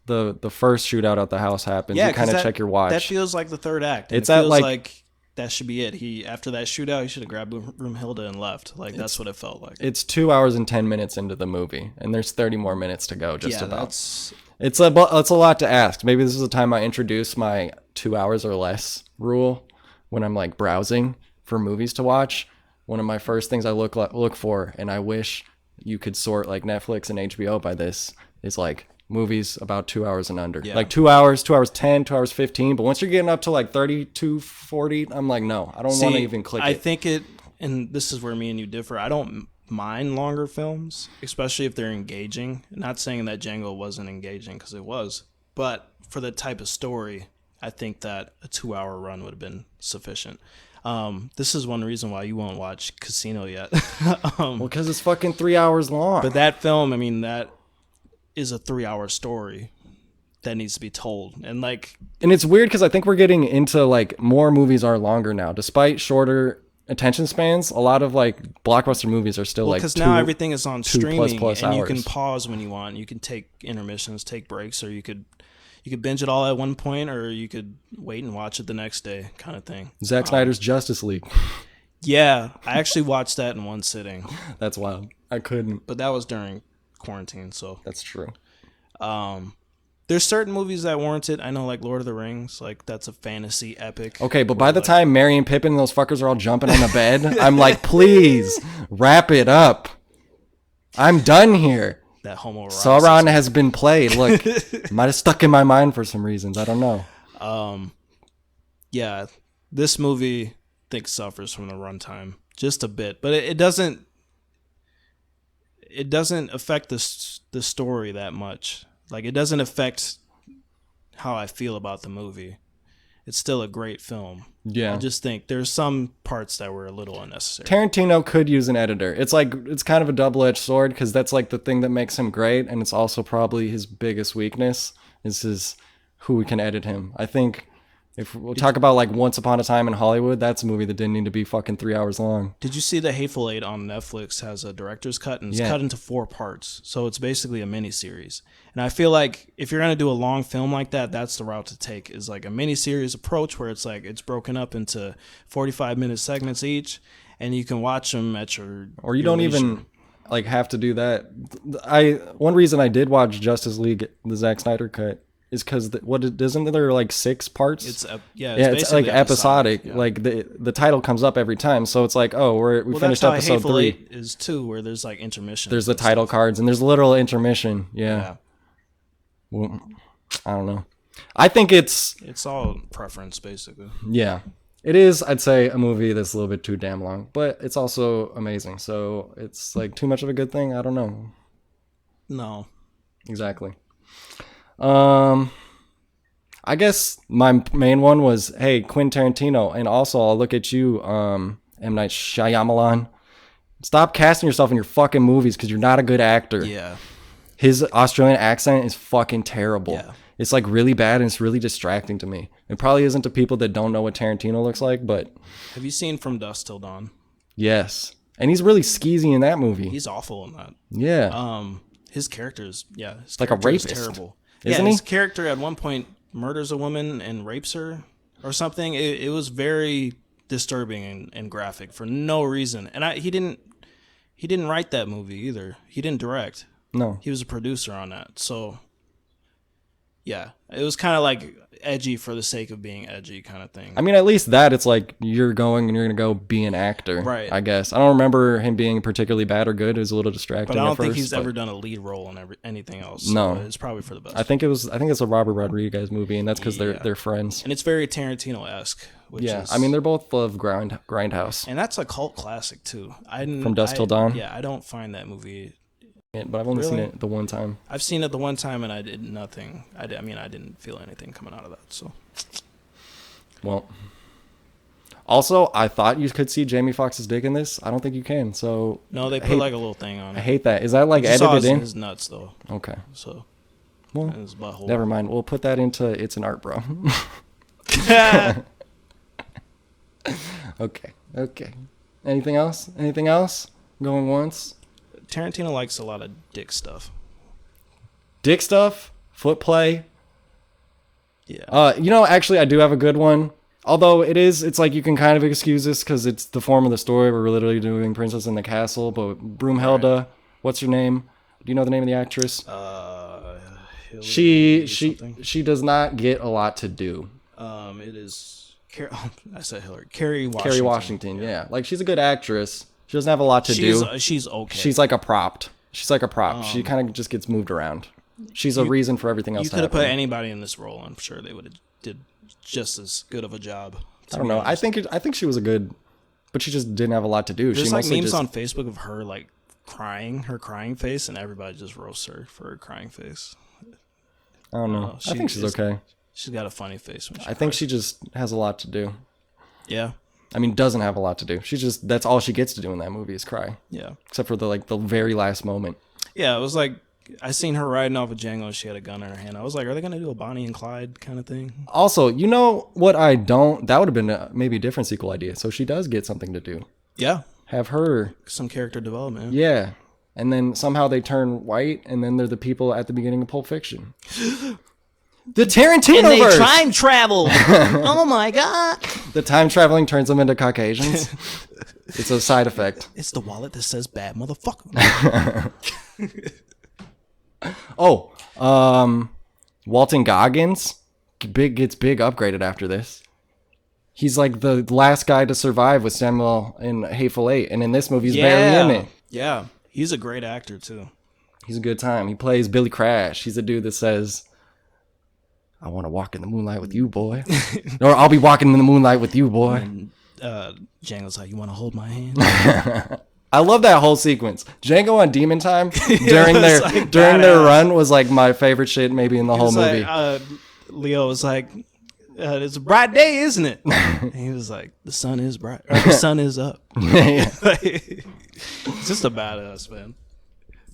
the first shootout at the house happens. You kind of check your watch. That feels like the third act. It feels like that should be it. After that shootout, he should have grabbed Broomhilda and left. Like that's what it felt like. It's 2 hours and 10 minutes into the movie, and there's 30 more minutes to go. Just about. It's a lot to ask. Maybe this is the time I introduce my 2 hours or less rule when I'm like browsing for movies to watch. One of my first things I look for, and I wish you could sort like Netflix and HBO by this, is like movies about 2 hours and under. Yeah. Like 2 hours, 2 hours 10, 2 hours 15. But once you're getting up to like 32, 40, I'm like, no, I don't want to even click it. I think and this is where me and you differ. I don't mind longer films, especially if they're engaging. Not saying that Django wasn't engaging, because it was. But for the type of story, I think that a 2 hour run would have been sufficient. This is one reason why you won't watch Casino yet. Well, because it's fucking 3 hours long. But that film, I mean, that is a 3 hour story that needs to be told. And it's weird because I think we're getting into like more movies are longer now, despite shorter attention spans. A lot of like blockbuster movies are still like, because now everything is on streaming plus and hours. You can pause when you want. You can take intermissions, take breaks, or you could binge it all at one point, or you could wait and watch it the next day, kind of thing. Zack Snyder's Justice League. Yeah, I actually watched that in one sitting. That's wild. I couldn't. But that was during quarantine, so. That's true. There's certain movies that warrant it. I know, like Lord of the Rings, like that's a fantasy epic. Okay, but by the time Merry and Pippin and those fuckers are all jumping on the bed, I'm like, please, wrap it up. I'm done here. That homoerotic. Sauron has been played. Look, might have stuck in my mind for some reasons. I don't know. Yeah, this movie I think suffers from the runtime just a bit, but it doesn't affect the story that much. Like, it doesn't affect how I feel about the movie. It's still a great film. Yeah. I just think there's some parts that were a little unnecessary. Tarantino could use an editor. It's like, it's kind of a double-edged sword because that's like the thing that makes him great, and it's also probably his biggest weakness is who can edit him. I think if we'll talk about like Once Upon a Time in Hollywood, that's a movie that didn't need to be fucking 3 hours long. Did you see The Hateful Eight on Netflix has a director's cut, and it's cut into 4 parts. So it's basically a mini-series. And I feel like if you're going to do a long film like that, that's the route to take, is like a mini-series approach where it's like it's broken up into 45-minute segments each, and you can watch them at your Or you don't leisure. even like have to do that. One reason I did watch Justice League, the Zack Snyder cut, is because isn't there like 6 parts? It's it's like episodic. Yeah. Like the title comes up every time, so it's like, oh, we finished that's how episode Hateful 3. Eight is too, where there's like intermission. There's the title cards and there's a literal intermission. Yeah. Well, I don't know. I think it's all preference, basically. yeah. It is, I'd say, a movie that's a little bit too damn long, but it's also amazing. So it's like too much of a good thing. I don't know. No. Exactly. I guess my main one was, hey, Quentin Tarantino, and also I'll look at you, M. Night Shyamalan. Stop casting yourself in your fucking movies because you're not a good actor. Yeah. His Australian accent is fucking terrible. Yeah. It's like really bad and it's really distracting to me. It probably isn't to people that don't know what Tarantino looks like, but Have you seen From Dusk Till Dawn? yes. And he's really skeezy in that movie. He's awful in that. Yeah. His character's like a character is rapist. terrible. Isn't his he? character at one point murders a woman and rapes her or something. It was very disturbing and graphic for no reason. And he didn't write that movie either. He didn't direct. No. He was a producer on that. So yeah, it was kind of like edgy for the sake of being edgy kind of thing. I mean, at least that it's like you're going and you're going to go be an actor. Right. I guess. I don't remember him being particularly bad or good. It was a little distracting but I don't at first, think he's ever done a lead role in anything else. No. So it's probably for the best. I think it's a Robert Rodriguez movie, and that's because they're friends. And it's very Tarantino-esque. Yeah, I mean, they're both of Grindhouse. And that's a cult classic too. From Dusk Till Dawn? Yeah, I don't find that movie. But I've only seen it the one time. I've seen it the one time and I did nothing. I didn't feel anything coming out of that. So, well, also I thought you could see Jamie Foxx's dick in this. I don't think you can. So no, they put like a little thing on it. I hate that. Is that like You saw edited in? his nuts though. Okay. So, well, his butthole. Never mind. We'll put that into It's an Art, bro. Okay. Anything else? Going once? Tarantino likes a lot of dick stuff. Dick stuff? Foot play? Yeah. Actually, I do have a good one. Although it's like you can kind of excuse this because it's the form of the story. We're literally doing Princess in the Castle, but Broomhilda, right. What's your name? Do you know the name of the actress? She does not get a lot to do. It is. I said Hillary. Carrie Washington. Carrie Washington, yeah. Like, she's a good actress. She doesn't have a lot to do. She's okay. She's like a prop. She kind of just gets moved around. She's a reason for everything else to happen. You could have put anybody in this role. I'm sure they would have did just as good of a job. I don't know. I think she was a good, but she just didn't have a lot to do. There's she like memes on Facebook of her like crying, her crying face, and everybody just roasts her for her crying face. I don't know. I think she's okay. She's got a funny face. I think she just has a lot to do. Yeah. I mean, doesn't have a lot to do. That's all she gets to do in that movie is cry. Yeah. Except for the very last moment. Yeah, it was like I seen her riding off of Django and she had a gun in her hand. I was like, are they going to do a Bonnie and Clyde kind of thing? Also, you know what that would have been maybe a different sequel idea. So she does get something to do. Yeah. Have her. Some character development. Yeah. And then somehow they turn white and then they're the people at the beginning of Pulp Fiction. The Tarantino-verse! And they time travel! Oh my god! The time traveling turns them into Caucasians. It's a side effect. It's the wallet that says bad motherfucker. Walton Goggins gets big upgraded after this. He's like the last guy to survive with Samuel in Hateful Eight, and in this movie he's barely in it. Yeah, he's a great actor too. He's a good time. He plays Billy Crash. He's a dude that says, I want to walk in the moonlight with you, boy. Or I'll be walking in the moonlight with you, boy. And Django's like, you want to hold my hand? I love that whole sequence. Django on Demon Time during their run was like my favorite shit maybe in the whole movie. Leo was like, it's a bright day, isn't it? And he was like, the sun is bright. Or the sun is up. It's just a badass, man.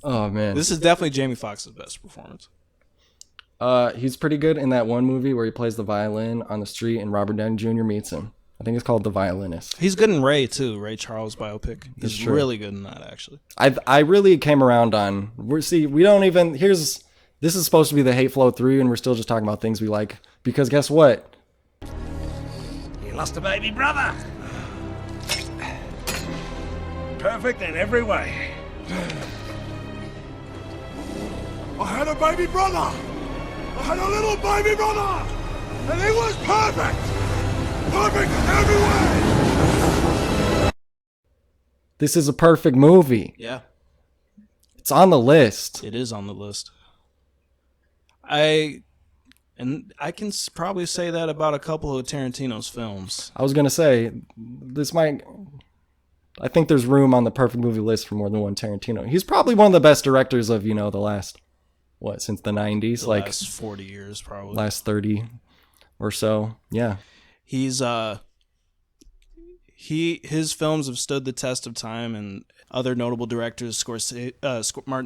Oh, man. This is definitely Jamie Foxx's best performance. He's pretty good in that one movie where he plays the violin on the street and Robert Downey Jr. meets him. I think it's called The Violinist. He's good in Ray, too. Ray Charles biopic. He's really good in that, actually. I really came around on... this is supposed to be the Hate Flow 3, and we're still just talking about things we like. Because guess what? You lost a baby brother. Perfect in every way. I had a baby brother. I had a little baby brother. And he was perfect. Perfect in every way. This is a perfect movie. Yeah. It's on the list. It is on the list. I can probably say that about a couple of Tarantino's films. I was going to say, I think there's room on the perfect movie list for more than one Tarantino. He's probably one of the best directors of, the last, since the 90s? The last 40 years, probably. Last 30 or so, yeah. He's, his films have stood the test of time, and other notable directors, Martin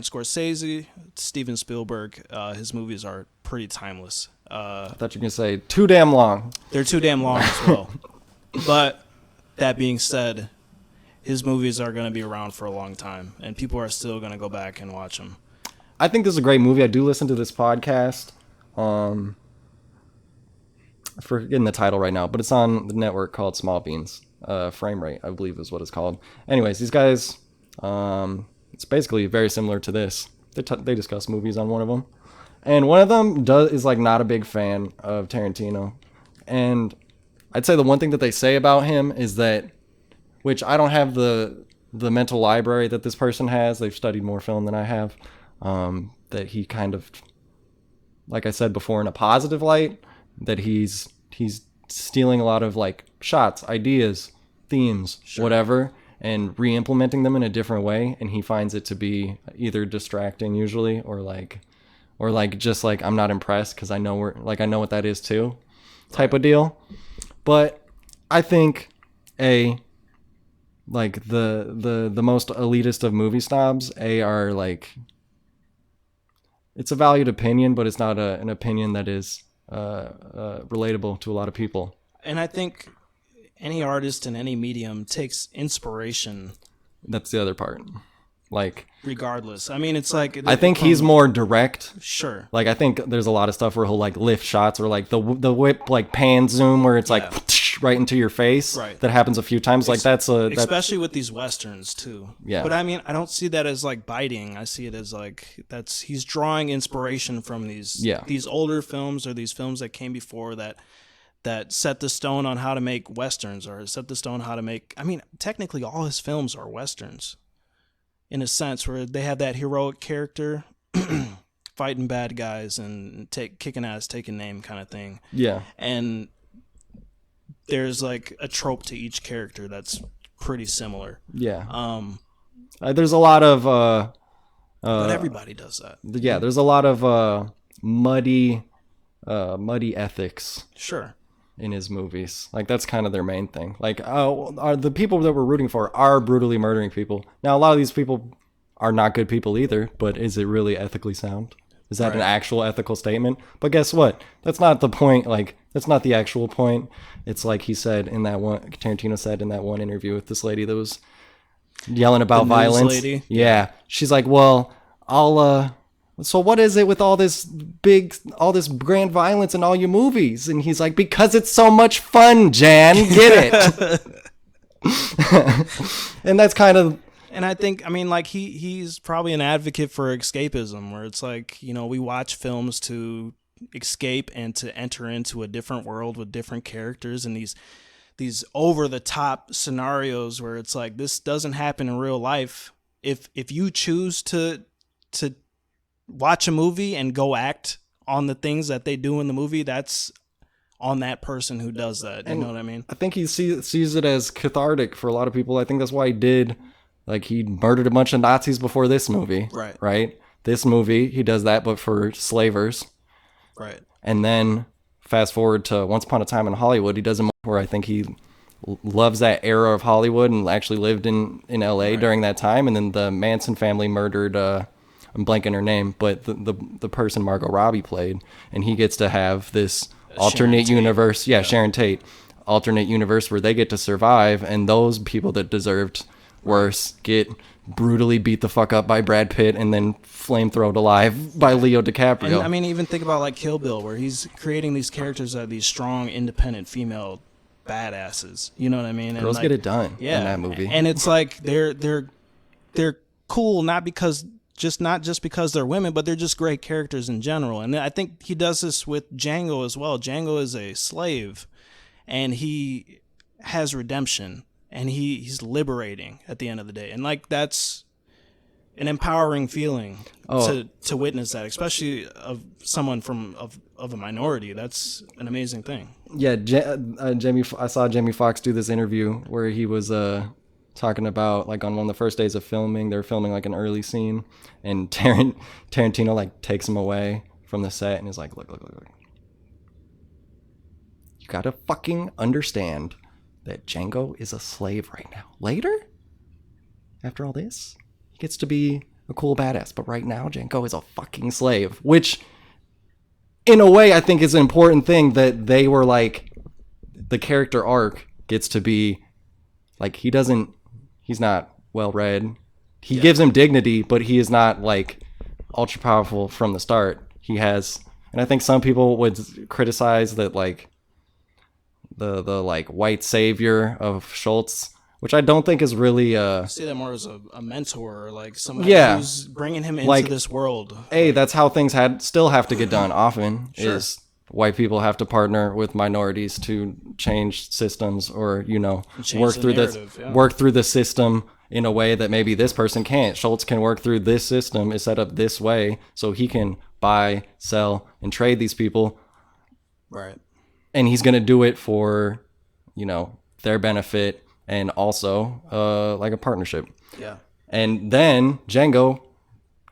Scorsese, Steven Spielberg, his movies are pretty timeless. I thought you were going to say too damn long. They're too damn long as well. But that being said, his movies are going to be around for a long time, and people are still going to go back and watch them. I think this is a great movie. I do listen to this podcast. I'm forgetting the title right now, but it's on the network called Small Beans. Frame Rate, I believe is what it's called. Anyways, these guys, it's basically very similar to this. They discuss movies on one of them. And one of them is like not a big fan of Tarantino. And I'd say the one thing that they say about him is that, which I don't have the mental library that this person has. They've studied more film than I have. That he kind of, like I said before, in a positive light, that he's stealing a lot of like shots, ideas, themes, whatever, and re-implementing them in a different way. And he finds it to be either distracting usually, or just like, I'm not impressed because I know what that is too, type of deal. But I think the most elitist of movie snobs, are like, it's a valued opinion, but it's not an opinion that is relatable to a lot of people. And I think any artist in any medium takes inspiration. That's the other part. Like, regardless. I mean, it's like, I think he's more direct. Sure. Like, I think there's a lot of stuff where he'll like lift shots, or like the whip like pan zoom where it's like right into your face. Right. That happens a few times. Like especially with these westerns too. Yeah. But I mean, I don't see that as like biting. I see it as like he's drawing inspiration from these older films, or these films that came before that set the stone on how to make westerns, or set the stone how to make. I mean, technically, all his films are westerns, in a sense, where they have that heroic character fighting bad guys and kicking ass, taking name kind of thing. Yeah. And there's like a trope to each character that's pretty similar. Yeah. There's a lot of but everybody does that. Yeah, there's a lot of muddy ethics. Sure. In his movies, like that's kind of their main thing. Like, are the people that we're rooting for are brutally murdering people. Now, a lot of these people are not good people either, but is it really ethically sound? Is that an actual ethical statement? But guess what? That's not the point. Like, that's not the actual point. It's like Tarantino said in that one interview with this lady that was yelling about violence. Lady. Yeah. She's like, well, so what is it with all this grand violence in all your movies? And he's like, because it's so much fun, Jan. Get it? And that's kind of. And I think, I mean, like he's probably an advocate for escapism, where it's like, you know, we watch films to escape and to enter into a different world with different characters and these over the top scenarios where it's like, this doesn't happen in real life. If you choose to watch a movie and go act on the things that they do in the movie, that's on that person who does that. You know what I mean? I think he sees it as cathartic for a lot of people. I think that's why he did, like, he murdered a bunch of Nazis before this movie. Right? This movie, he does that, but for slavers. Right. And then fast forward to Once Upon a Time in Hollywood, he does a movie where I think he loves that era of Hollywood and actually lived in LA during that time. And then the Manson family murdered, I'm blanking her name, but the person Margot Robbie played, and he gets to have this alternate universe. Yeah, Sharon Tate. Alternate universe where they get to survive, and those people that deserved worse get brutally beat the fuck up by Brad Pitt and then flamethrowed alive by Leo DiCaprio. And, I mean, even think about like Kill Bill, where he's creating these characters that are these strong, independent female badasses. You know what I mean? And girls like, get it done in that movie. And it's like they're cool, not just because they're women, but they're just great characters in general. And I think he does this with Django as well. Django is a slave, and he has redemption, and he's liberating at the end of the day. And like, that's an empowering feeling to witness that, especially of someone of a minority. That's an amazing thing. Yeah, I saw Jamie Foxx do this interview where he was talking about, like, on one of the first days of filming, they're filming like an early scene, and Tarantino like takes him away from the set and is like, look. You gotta fucking understand that Django is a slave right now. Later, after all this, he gets to be a cool badass. But right now, Django is a fucking slave. Which, in a way, I think is an important thing, that they were like, the character arc gets to be, like, he's not well-read. He gives him dignity, but he is not, like, ultra-powerful from the start. He has, and I think some people would criticize that, like, the like white savior of Schultz, which I don't think is really I see that more as a mentor, or like somebody who's bringing him into like, this world. Hey, that's how things still have to get done often. Sure. Is white people have to partner with minorities to change systems, or, you know, work through the system in a way that maybe this person can't. Schultz can work through this system, is set up this way, so he can buy, sell, and trade these people. Right. And he's going to do it for, you know, their benefit, and also like a partnership. Yeah. And then Django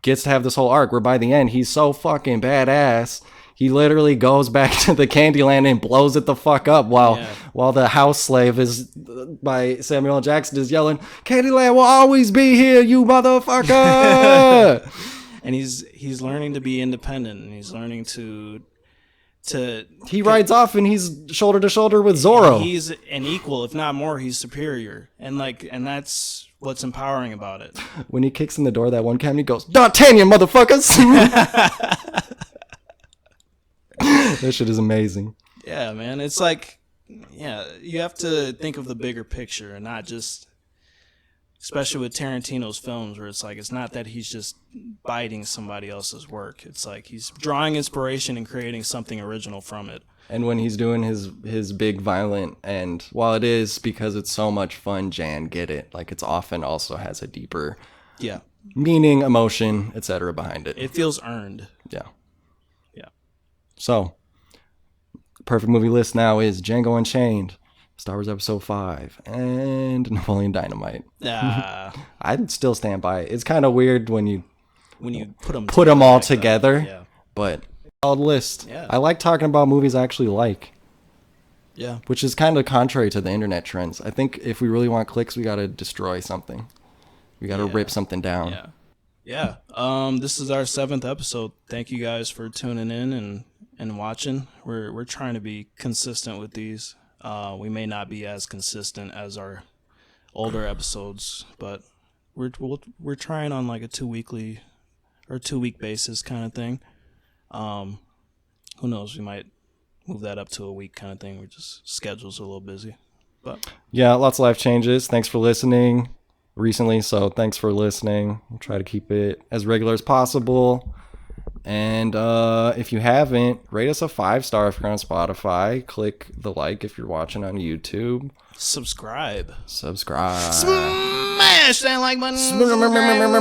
gets to have this whole arc where by the end, he's so fucking badass. He literally goes back to the Candyland and blows it the fuck up while the house slave is by Samuel L. Jackson is yelling, "Candyland will always be here, you motherfucker!" And he's learning to be independent, and he's learning to he rides off and he's shoulder to shoulder with Zorro. He's an equal, if not more. He's superior, and that's what's empowering about it. When he kicks in the door of that one cabin, he goes, "D'Artagnan, motherfuckers!" That shit is amazing. Yeah, man. It's like, you have to think of the bigger picture, and not just, especially with Tarantino's films, where it's like, it's not that he's just biting somebody else's work. It's like he's drawing inspiration and creating something original from it. And when he's doing his big violent, and while it is because it's so much fun, Jan, get it, like, it's often also has a deeper meaning, emotion, etc. behind it. It feels earned. Yeah. So, perfect movie list now is Django Unchained, Star Wars Episode 5, and Napoleon Dynamite. I'd still stand by it. It's kind of weird when you put them all together, but solid list. Yeah. I like talking about movies I actually like. Yeah. Which is kind of contrary to the internet trends. I think if we really want clicks, we got to destroy something. We got to rip something down. Yeah. This is our 7th episode. Thank you guys for tuning in and watching. We're trying to be consistent with these. We may not be as consistent as our older episodes, but we're trying on like a 2-week basis kind of thing. Who knows? We might move that up to a week kind of thing. Schedules are a little busy. But yeah, lots of life changes. Thanks for listening recently. So thanks for listening. We'll try to keep it as regular as possible. And if you haven't, rate us a 5-star if you're on Spotify. Click the like if you're watching on YouTube. subscribe. Smash that like button. Smash.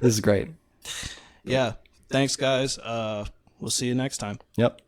This is great. Yeah. Thanks, guys. We'll see you next time. Yep.